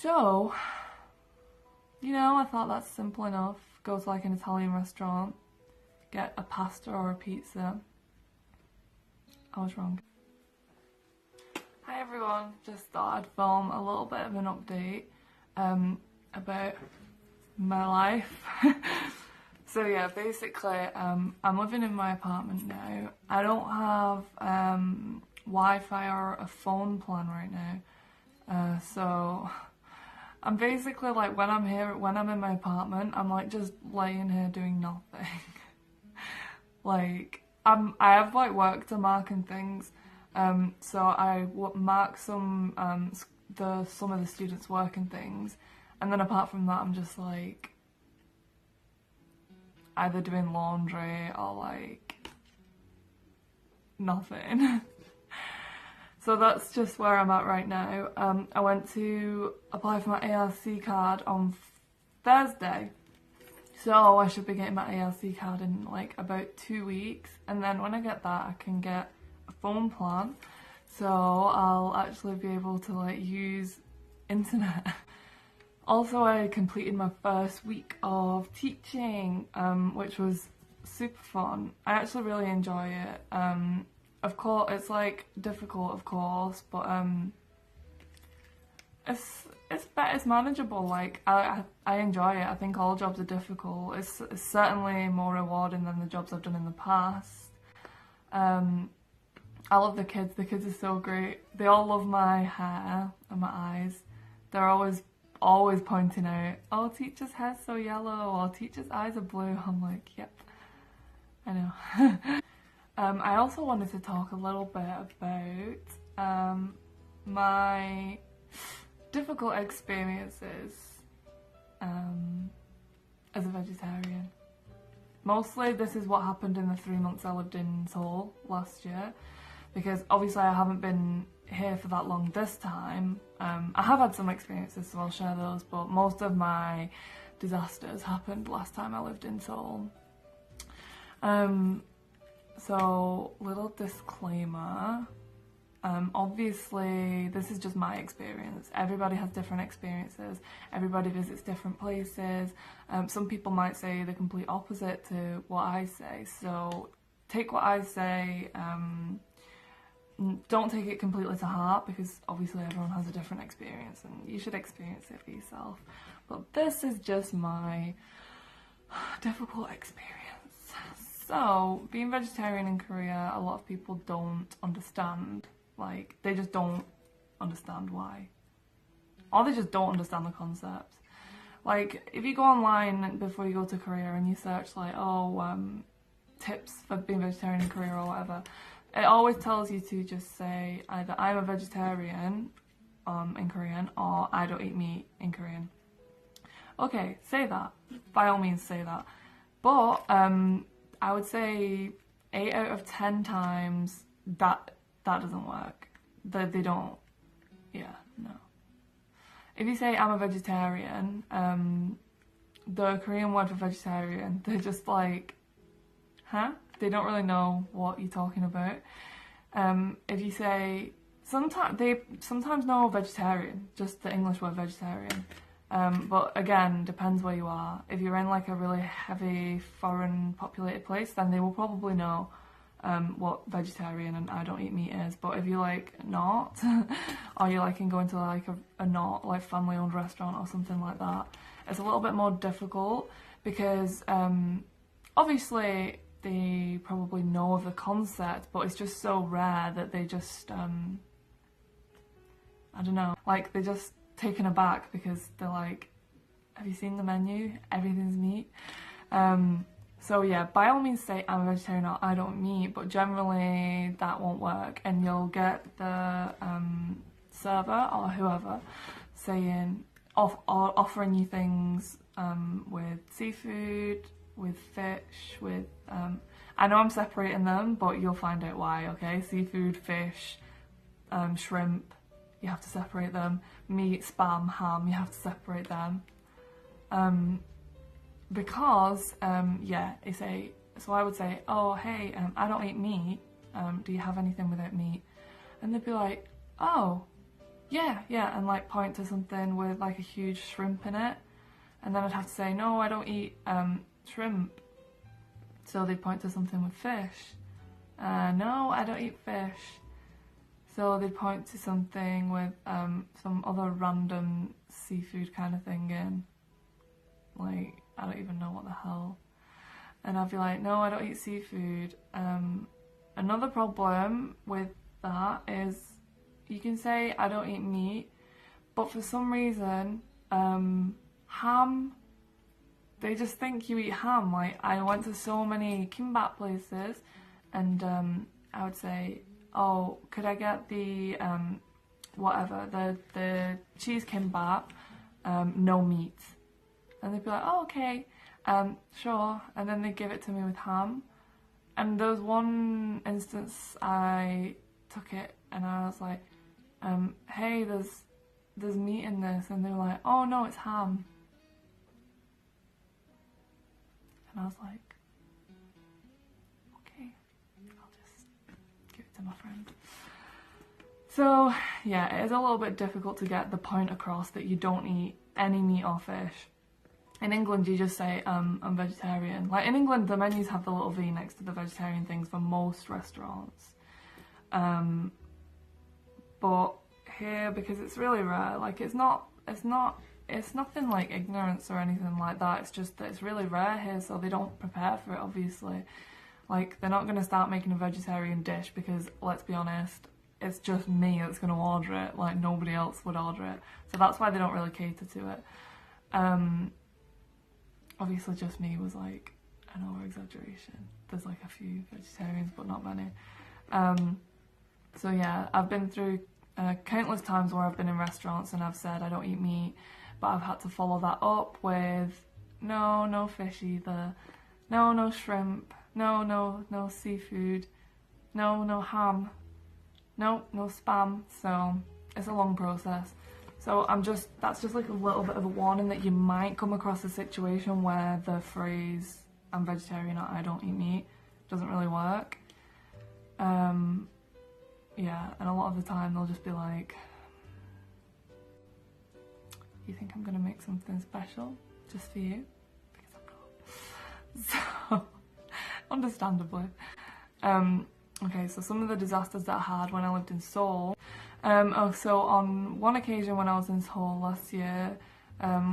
So, you know, I thought that's simple enough. Go to like an Italian restaurant, get a pasta or a pizza. I was wrong. Hi everyone, just thought I'd film a little bit of an update about my life. So yeah, basically I'm living in my apartment now. I don't have Wi-Fi or a phone plan right now, so I'm basically like when I'm in my apartment, I'm like just laying here doing nothing. Like I have like work to mark and things, so I mark some some of the students' work and things, and then apart from that, I'm just like either doing laundry or like nothing. So that's just where I'm at right now. I went to apply for my ALC card on Thursday. So I should be getting my ALC card in like about 2 weeks, and then when I get that I can get a phone plan, so I'll actually be able to like use internet. Also, I completed my first week of teaching, which was super fun. I actually really enjoy it. Of course, it's like difficult, of course, but it's manageable. Like I enjoy it. I think all jobs are difficult. It's certainly more rewarding than the jobs I've done in the past. I love the kids. The kids are so great. They all love my hair and my eyes. They're always pointing out, "Oh, teacher's hair's so yellow," or "Teacher's eyes are blue." I'm like, "Yep, I know." I also wanted to talk a little bit about my difficult experiences as a vegetarian. Mostly this is what happened in the 3 months I lived in Seoul last year, because obviously I haven't been here for that long this time. I have had some experiences, so I'll share those, but most of my disasters happened last time I lived in Seoul. So, little disclaimer. Obviously, this is just my experience. Everybody has different experiences. Everybody visits different places. Some people might say the complete opposite to what I say. So, take what I say. Don't take it completely to heart, because obviously everyone has a different experience and you should experience it for yourself. But this is just my difficult experience. So, being vegetarian in Korea, a lot of people don't understand. Like, they just don't understand why. Or they just don't understand the concept. Like, if you go online before you go to Korea and you search like, tips for being vegetarian in Korea or whatever, it always tells you to just say either "I'm a vegetarian" in Korean, or "I don't eat meat" in Korean. Okay, say that. By all means say that. But I would say 8 out of 10 times that doesn't work. They don't. Yeah, no. If you say "I'm a vegetarian," the Korean word for vegetarian, they're just like, huh? They don't really know what you're talking about. If you say, they sometimes know vegetarian, just the English word vegetarian. But again, depends where you are. If you're in like a really heavy foreign populated place, then they will probably know what vegetarian and "I don't eat meat" is. But if you're like not, or you're like going to like a not like family owned restaurant or something like that, it's a little bit more difficult, because obviously they probably know of the concept, but it's just so rare that they just I don't know, like they're just taken aback, because they're like, "Have you seen the menu? Everything's meat." So yeah, by all means say "I'm a vegetarian" or "I don't eat meat," but generally that won't work, and you'll get the server or whoever saying, offering you things with seafood, with fish, with I know I'm separating them, but you'll find out why, okay? Seafood, fish, shrimp, you have to separate them. Meat, spam, ham, you have to separate them. Because, yeah, so I would say, "Oh, hey, I don't eat meat. Do you have anything without meat?" And they'd be like, "Oh, yeah, and like point to something with like a huge shrimp in it, and then I'd have to say, no, I don't eat shrimp. So they'd point to something with fish. No, I don't eat fish. So they'd point to something with some other random seafood kind of thing in. Like, I don't even know what the hell. And I'd be like, no, I don't eat seafood. Another problem with that is you can say I don't eat meat, but for some reason, ham, they just think you eat ham. Like, I went to so many kimbap places, and I would say, oh, could I get the whatever, the cheese kimbap, no meat? And they'd be like, oh, okay, sure. And then they'd give it to me with ham. And there was one instance I took it and I was like, hey, there's meat in this. And they were like, oh no, it's ham. And I was like, okay, I'll just give it to my friend. So yeah, it is a little bit difficult to get the point across that you don't eat any meat or fish. In England, you just say, I'm vegetarian. Like, in England, the menus have the little V next to the vegetarian things for most restaurants. But here, because it's really rare, like, it's nothing like ignorance or anything like that. It's just that it's really rare here, so they don't prepare for it, obviously. Like, they're not going to start making a vegetarian dish because, let's be honest, it's just me that's going to order it. Like, nobody else would order it. So that's why they don't really cater to it. Obviously just me was like an over-exaggeration. There's like a few vegetarians, but not many. So yeah, I've been through countless times where I've been in restaurants and I've said I don't eat meat, but I've had to follow that up with no fish either, no shrimp, no seafood, no ham, no spam. So it's a long process. So that's just like a little bit of a warning that you might come across a situation where the phrase I'm vegetarian or I don't eat meat doesn't really work. Yeah, and a lot of the time they'll just be like, you think I'm gonna make something special just for you? Because I'm not. So, understandably. Okay, so some of the disasters that I had when I lived in Seoul. So on one occasion when I was in Seoul last year,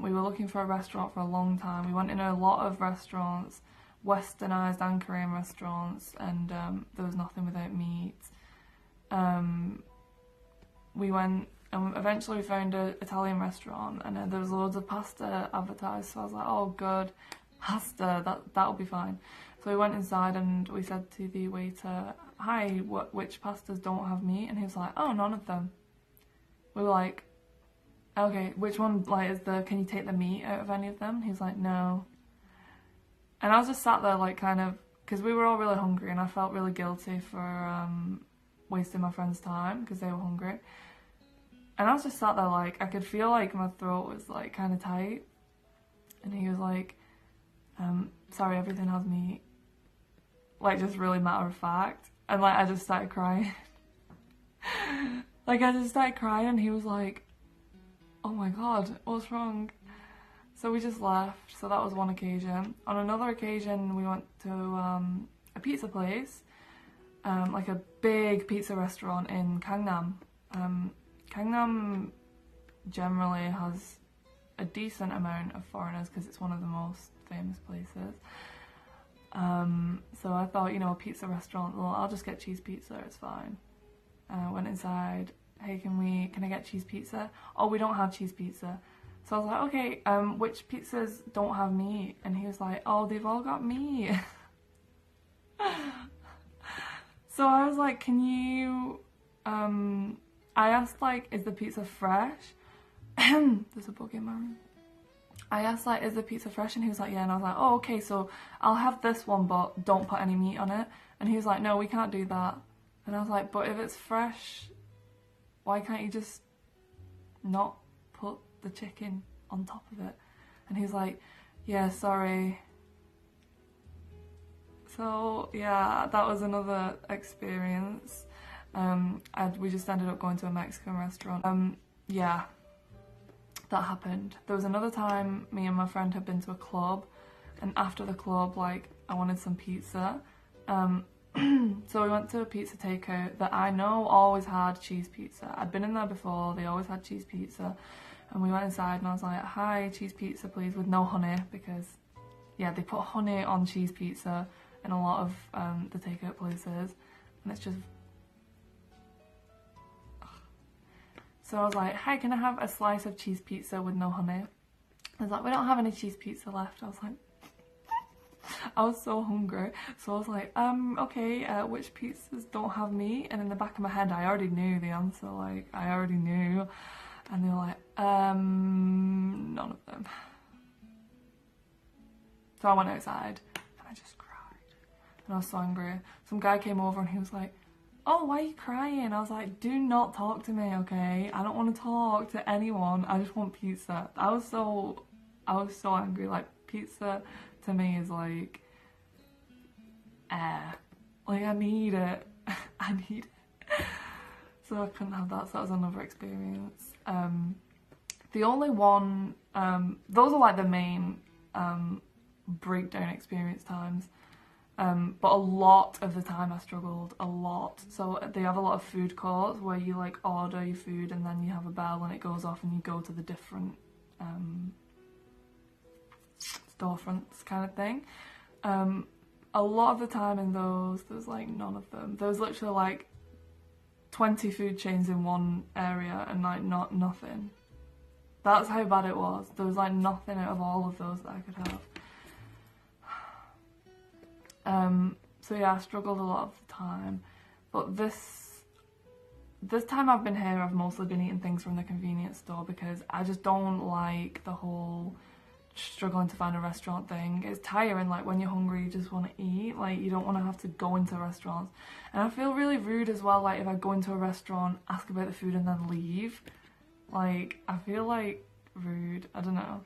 we were looking for a restaurant for a long time. We went in a lot of restaurants, westernized and Korean restaurants, and there was nothing without meat. We went and eventually we found an Italian restaurant, and there was loads of pasta advertised, so I was like, oh good, pasta, that'll be fine. So we went inside and we said to the waiter, hi, which pastas don't have meat? And he was like, oh, none of them. We were like, okay, which one, like, can you take the meat out of any of them? He was like, no. And I was just sat there, like, kind of, because we were all really hungry and I felt really guilty for wasting my friend's time because they were hungry. And I was just sat there, like, I could feel like my throat was, like, kind of tight. And he was like, sorry, everything has meat. Like, just really matter of fact. And, like, I just started crying. Like, I just started crying and he was like, oh my god, what's wrong? So we just left. So that was one occasion. On another occasion, we went to a pizza place, like a big pizza restaurant in Gangnam. Gangnam generally has a decent amount of foreigners because it's one of the most famous places. So I thought, you know, a pizza restaurant, well, I'll just get cheese pizza, it's fine. Went inside, hey, can I get cheese pizza? Oh, we don't have cheese pizza. So I was like, okay, which pizzas don't have meat? And he was like, oh, they've all got meat. So I was like, can you, I asked, like, is the pizza fresh? There's a bug in my room. I asked, like, is the pizza fresh? And he was like, yeah. And I was like, oh, okay, so I'll have this one, but don't put any meat on it. And he was like, no, we can't do that. And I was like, but if it's fresh, why can't you just not put the chicken on top of it? And he's like, yeah, sorry. So, yeah, that was another experience. We just ended up going to a Mexican restaurant. yeah, that happened. There was another time me and my friend had been to a club, and after the club, like, I wanted some pizza. So we went to a pizza takeout that I know always had cheese pizza. I'd been in there before, they always had cheese pizza. And we went inside and I was like, hi, cheese pizza please, with no honey, because yeah, they put honey on cheese pizza in a lot of the takeout places, and it's just... So I was like, hi, can I have a slice of cheese pizza with no honey? I was like, we don't have any cheese pizza left. I was like, I was so hungry. So I was like, okay, which pizzas don't have meat? And in the back of my head, I already knew the answer, like, I already knew. And they were like, none of them. So I went outside and I just cried. And I was so angry. Some guy came over and he was like, oh, why are you crying? I was like, do not talk to me, okay? I don't want to talk to anyone. I just want pizza. I was so angry. Like, pizza to me is like air. Like, I need it. I need it. So I couldn't have that, so that was another experience. The only one, those are like the main breakdown experience times. But a lot of the time I struggled, a lot. So they have a lot of food courts where you like order your food and then you have a bell and it goes off and you go to the different storefronts kind of thing. A lot of the time in those, there's like none of them. There was literally like 20 food chains in one area and like nothing. That's how bad it was. There was like nothing out of all of those that I could have. So yeah, I struggled a lot of the time, but this time I've been here, I've mostly been eating things from the convenience store because I just don't like the whole struggling to find a restaurant thing. It's tiring, like when you're hungry you just want to eat, like you don't want to have to go into restaurants. And I feel really rude as well, like if I go into a restaurant, ask about the food and then leave. Like, I feel like rude, I don't know.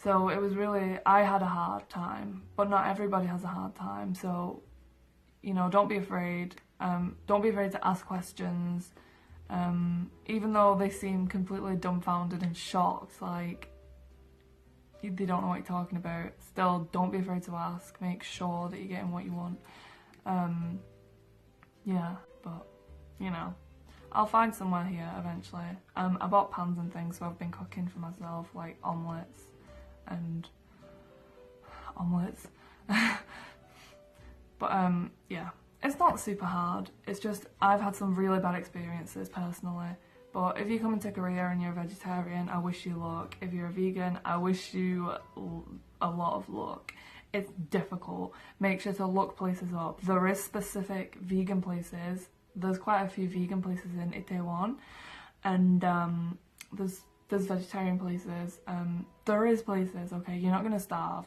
So it was really, I had a hard time, but not everybody has a hard time. So, you know, don't be afraid. Don't be afraid to ask questions. Even though they seem completely dumbfounded and shocked, like, they don't know what you're talking about. Still, don't be afraid to ask. Make sure that you're getting what you want. Yeah, but, you know, I'll find somewhere here eventually. I bought pans and things, so I've been cooking for myself, like omelettes. And omelettes. But yeah, it's not super hard. It's just I've had some really bad experiences personally. But if you come into Korea and you're a vegetarian, I wish you luck. If you're a vegan, I wish you a lot of luck. It's difficult. Make sure to look places up. There is specific vegan places. There's quite a few vegan places in Itaewon, and there's vegetarian places. There is places, okay, you're not gonna starve.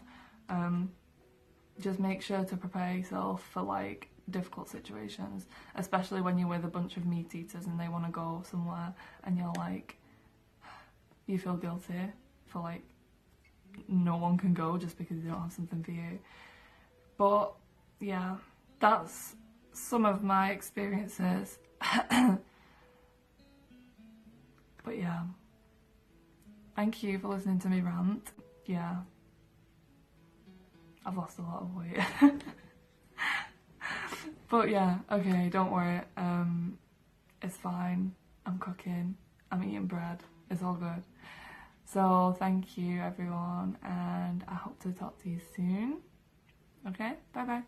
Just make sure to prepare yourself for like difficult situations, especially when you're with a bunch of meat eaters and they want to go somewhere and you're like, you feel guilty for like no one can go just because you don't have something for you. But yeah, that's some of my experiences. But yeah, thank you for listening to me rant. Yeah, I've lost a lot of weight. But yeah, okay, don't worry. It's fine. I'm cooking. I'm eating bread. It's all good. So thank you everyone, and I hope to talk to you soon. Okay, bye bye.